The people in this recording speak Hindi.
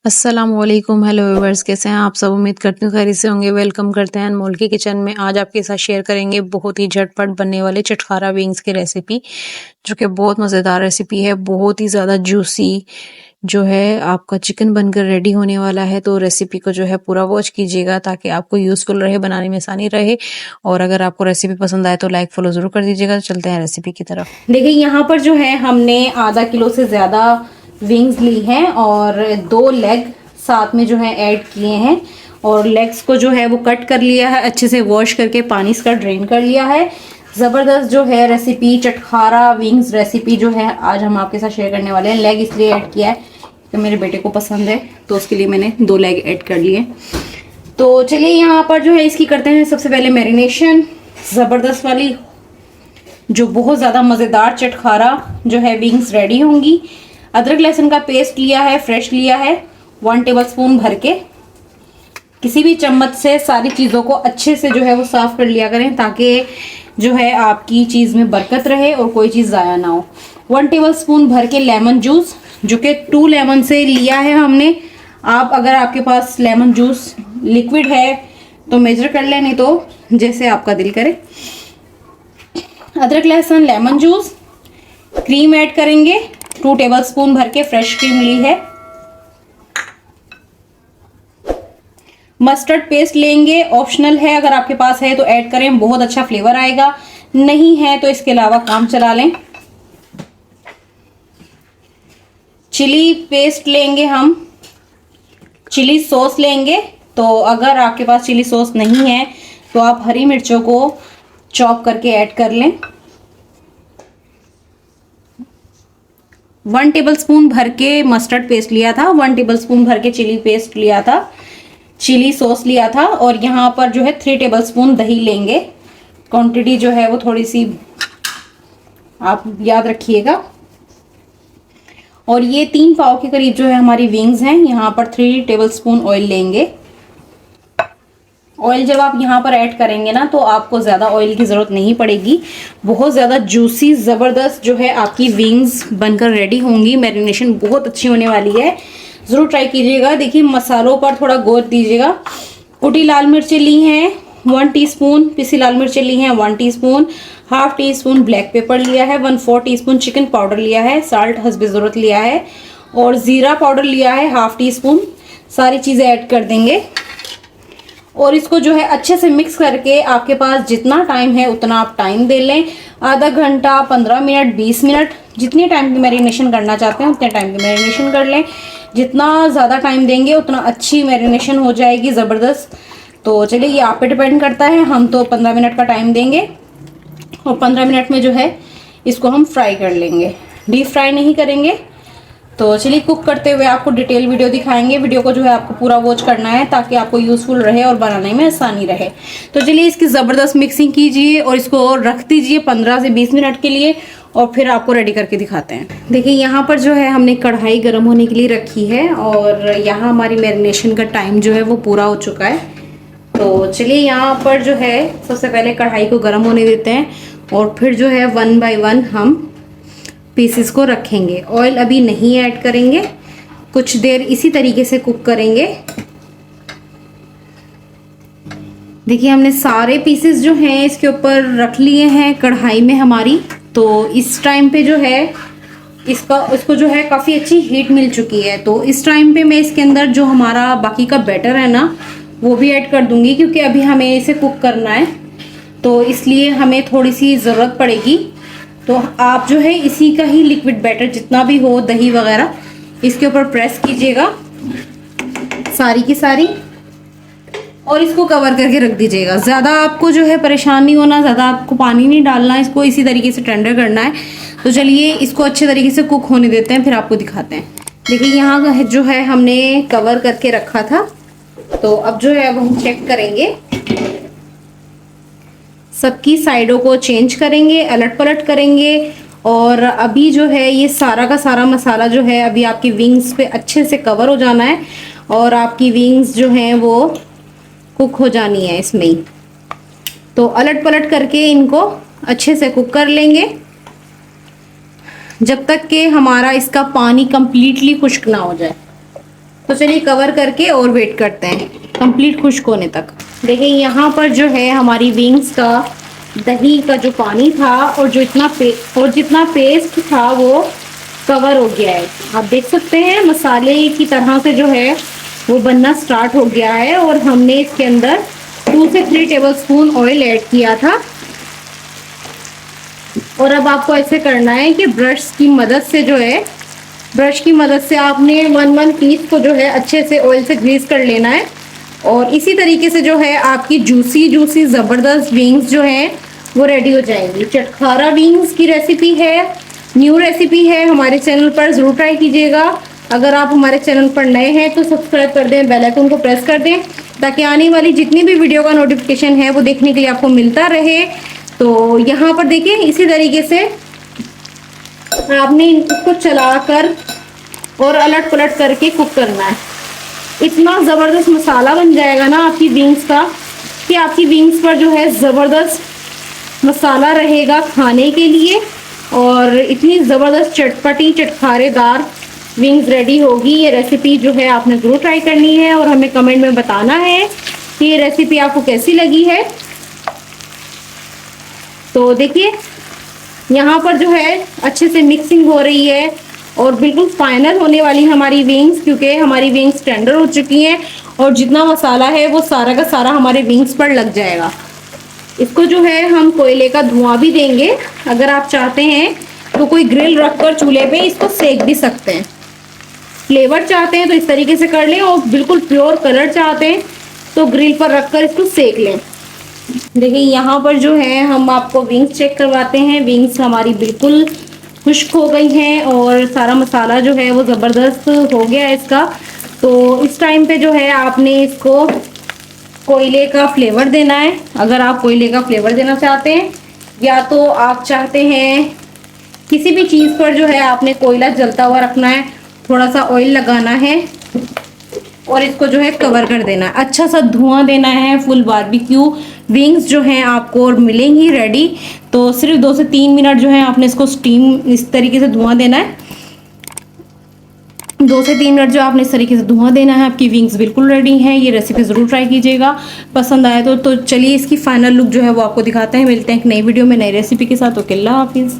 अस्सलामुअलैकुम, हेलो व्यूअर्स, कैसे हैं आप सब। उम्मीद करती हूँ खैरियत से होंगे। वेलकम करते हैं अनमोल की किचन में। आज आपके साथ शेयर करेंगे बहुत ही झटपट बनने वाले चटखारा विंग्स की रेसिपी, जो कि बहुत मज़ेदार रेसिपी है। बहुत ही ज़्यादा जूसी जो है आपका चिकन बनकर रेडी होने वाला है। तो रेसिपी को जो है पूरा वॉच कीजिएगा ताकि आपको यूज़फुल रहे, बनाने में आसानी रहे। और अगर आपको रेसिपी पसंद आए तो लाइक फॉलो ज़रूर कर दीजिएगा। चलते हैं रेसिपी की तरफ। देखिए यहाँ पर जो है हमने आधा किलो से ज़्यादा विंग्स ली हैं और 2 लेग साथ में जो है ऐड किए हैं। और लेग्स को जो है वो कट कर लिया है, अच्छे से वॉश करके पानी इसका ड्रेन कर लिया है। ज़बरदस्त जो है रेसिपी, चटखारा विंग्स रेसिपी जो है आज हम आपके साथ शेयर करने वाले हैं। लेग इसलिए ऐड किया है कि मेरे बेटे को पसंद है, तो उसके लिए मैंने 2 लेग ऐड कर लिए। तो चलिए यहाँ पर जो है इसकी करते हैं सबसे पहले मैरिनेशन, ज़बरदस्त वाली, जो बहुत ज़्यादा मज़ेदार चटखारा जो है विंग्स रेडी होंगी। अदरक लहसुन का पेस्ट लिया है, फ्रेश लिया है 1 टेबलस्पून भर के। किसी भी चम्मच से सारी चीज़ों को अच्छे से जो है वो साफ़ कर लिया करें ताकि जो है आपकी चीज़ में बरकत रहे और कोई चीज़ ज़ाया ना हो। 1 टेबलस्पून भर के लेमन जूस, जो कि 2 लेमन से लिया है हमने। आप अगर आपके पास लेमन जूस लिक्विड है तो मेजर कर लें, नहीं तो जैसे आपका दिल करे। अदरक लहसुन लेमन जूस, क्रीम ऐड करेंगे 2 टेबलस्पून भर के, फ्रेश क्रीम ली है। मस्टर्ड पेस्ट लेंगे, ऑप्शनल है, अगर आपके पास है तो ऐड करें, बहुत अच्छा फ्लेवर आएगा। नहीं है तो इसके अलावा काम चला लें। चिली पेस्ट लेंगे हम, चिली सॉस लेंगे। तो अगर आपके पास चिली सॉस नहीं है तो आप हरी मिर्चों को चॉप करके ऐड कर लें। 1 टेबलस्पून भर के मस्टर्ड पेस्ट लिया था, 1 टेबलस्पून भर के चिली पेस्ट लिया था, चिली सॉस लिया था। और यहाँ पर जो है 3 टेबलस्पून दही लेंगे। क्वांटिटी जो है वो थोड़ी सी आप याद रखिएगा। और ये 3 पाव के करीब जो है हमारी विंग्स हैं। यहाँ पर 3 टेबलस्पून ऑयल लेंगे। ऑयल जब आप यहाँ पर ऐड करेंगे ना तो आपको ज़्यादा ऑयल की ज़रूरत नहीं पड़ेगी। बहुत ज़्यादा जूसी ज़बरदस्त जो है आपकी विंग्स बनकर रेडी होंगी। मैरिनेशन बहुत अच्छी होने वाली है, ज़रूर ट्राई कीजिएगा। देखिए मसालों पर थोड़ा गौर दीजिएगा। कुटी लाल मिर्चें ली हैं 1 टीस्पून, पिसी लाल मिर्चें ली हैं 1 teaspoon, half tea spoon black pepper लिया है, 1/4 टीस्पून चिकन पाउडर लिया है, साल्ट हस्बे ज़रूरत लिया है, और ज़ीरा पाउडर लिया है हाफ टी स्पून। सारी चीज़ें ऐड कर देंगे और इसको जो है अच्छे से मिक्स करके, आपके पास जितना टाइम है उतना आप टाइम दे लें। आधा घंटा, 15 मिनट, 20 मिनट, जितने टाइम की मैरिनेशन करना चाहते हैं उतने टाइम की मैरिनेशन कर लें। जितना ज़्यादा टाइम देंगे उतना अच्छी मैरिनेशन हो जाएगी, ज़बरदस्त। तो चलिए ये आप पे डिपेंड करता है। हम तो 15 मिनट का टाइम देंगे और 15 मिनट में जो है इसको हम फ्राई कर लेंगे, डीप फ्राई नहीं करेंगे। तो चलिए कुक करते हुए आपको डिटेल वीडियो दिखाएंगे। वीडियो को जो है आपको पूरा वॉच करना है ताकि आपको यूज़फुल रहे और बनाने में आसानी रहे। तो चलिए इसकी ज़बरदस्त मिक्सिंग कीजिए और इसको रख दीजिए 15 से 20 मिनट के लिए, और फिर आपको रेडी करके दिखाते हैं। देखिए यहाँ पर जो है हमने कढ़ाई गर्म होने के लिए रखी है और यहाँ हमारी मैरिनेशन का टाइम जो है वो पूरा हो चुका है। तो चलिए यहाँ पर जो है सबसे पहले कढ़ाई को गर्म होने देते हैं और फिर जो है 1 बाय 1 हम पीसेस को रखेंगे। ऑयल अभी नहीं ऐड करेंगे, कुछ देर इसी तरीके से कुक करेंगे। देखिए हमने सारे पीसेस जो हैं इसके ऊपर रख लिए हैं कढ़ाई में हमारी। तो इस टाइम पे जो है इसको जो है काफ़ी अच्छी हीट मिल चुकी है। तो इस टाइम पे मैं इसके अंदर जो हमारा बाकी का बैटर है ना वो भी ऐड कर दूंगी, क्योंकि अभी हमें इसे कुक करना है तो इसलिए हमें थोड़ी सी ज़रूरत पड़ेगी। तो आप जो है इसी का ही लिक्विड बैटर जितना भी हो, दही वगैरह, इसके ऊपर प्रेस कीजिएगा सारी की सारी और इसको कवर करके रख दीजिएगा। ज़्यादा आपको जो है परेशान नहीं होना, ज़्यादा आपको पानी नहीं डालना है, इसको इसी तरीके से टेंडर करना है। तो चलिए इसको अच्छे तरीके से कुक होने देते हैं, फिर आपको दिखाते हैं। देखिए यहाँ जो है हमने कवर करके रखा था, तो अब जो है अब हम चेक करेंगे, सबकी साइडों को चेंज करेंगे, अलट पलट करेंगे। और अभी जो है ये सारा का सारा मसाला जो है अभी आपकी विंग्स पे अच्छे से कवर हो जाना है और आपकी विंग्स जो हैं वो कुक हो जानी है इसमें ही। तो अलट पलट करके इनको अच्छे से कुक कर लेंगे जब तक कि हमारा इसका पानी कंप्लीटली खुश्क ना हो जाए। तो चलिए कवर करके और वेट करते हैं कंप्लीट खुश्क होने तक। देखिए यहाँ पर जो है हमारी विंग्स का दही का जो पानी था और जितना पेस्ट था वो कवर हो गया है। आप देख सकते हैं मसाले की तरह से जो है वो बनना स्टार्ट हो गया है और हमने इसके अंदर 2 से 3 टेबलस्पून ऑयल ऐड किया था। और अब आपको ऐसे करना है कि ब्रश की मदद से आपने 1 पीस को जो है अच्छे से ऑयल से ग्रीस कर लेना है। और इसी तरीके से जो है आपकी जूसी ज़बरदस्त विंग्स जो है वो रेडी हो जाएंगी। चटखारा विंग्स की रेसिपी है, न्यू रेसिपी है, हमारे चैनल पर ज़रूर ट्राई कीजिएगा। अगर आप हमारे चैनल पर नए हैं तो सब्सक्राइब कर दें, बेल आइकन को प्रेस कर दें ताकि आने वाली जितनी भी वीडियो का नोटिफिकेशन है वो देखने के लिए आपको मिलता रहे। तो यहाँ पर देखिए इसी तरीके से आपने इसको चलाकर और अलट पलट करके कुक करना है। इतना ज़बरदस्त मसाला बन जाएगा ना आपकी विंग्स का कि आपकी विंग्स पर जो है ज़बरदस्त मसाला रहेगा खाने के लिए और इतनी ज़बरदस्त चटपटी चटखारेदार विंग्स रेडी होगी। ये रेसिपी जो है आपने ज़रूर ट्राई करनी है और हमें कमेंट में बताना है कि ये रेसिपी आपको कैसी लगी है। तो देखिए यहाँ पर जो है अच्छे से मिक्सिंग हो रही है और बिल्कुल फाइनल होने वाली हमारी विंग्स, क्योंकि हमारी विंग्स टेंडर हो चुकी हैं और जितना मसाला है वो सारा का सारा हमारे विंग्स पर लग जाएगा। इसको जो है हम कोयले का धुआं भी देंगे। अगर आप चाहते हैं तो कोई ग्रिल रखकर चूल्हे पे इसको सेक भी सकते हैं। फ्लेवर चाहते हैं तो इस तरीके से कर लें और बिल्कुल प्योर कलर चाहते हैं तो ग्रिल पर रखकर इसको सेक लें। देखिए यहाँ पर जो है हम आपको विंग्स चेक करवाते हैं। विंग्स हमारी बिल्कुल खुश्क हो गई हैं और सारा मसाला जो है वो ज़बरदस्त हो गया है इसका। तो इस टाइम पे जो है आपने इसको कोयले का फ्लेवर देना है। अगर आप कोयले का फ्लेवर देना चाहते हैं या तो आप चाहते हैं किसी भी चीज़ पर जो है आपने कोयला जलता हुआ रखना है, थोड़ा सा ऑयल लगाना है और इसको जो है कवर कर देना है, अच्छा सा धुआं देना है। फुल बारबेक्यू विंग्स जो हैं आपको मिलेंगी रेडी। तो सिर्फ 2 से 3 मिनट जो है आपने इसको स्टीम इस तरीके से धुआं देना है। 2 से 3 मिनट जो आपने इस तरीके से धुआं देना है, आपकी विंग्स बिल्कुल रेडी हैं। ये रेसिपी ज़रूर ट्राई कीजिएगा। पसंद आए तो चलिए इसकी फाइनल लुक जो है वो आपको दिखाते हैं। मिलते हैं एक नई वीडियो में नई रेसिपी के साथ। ओके, अल्लाह हाफिज़।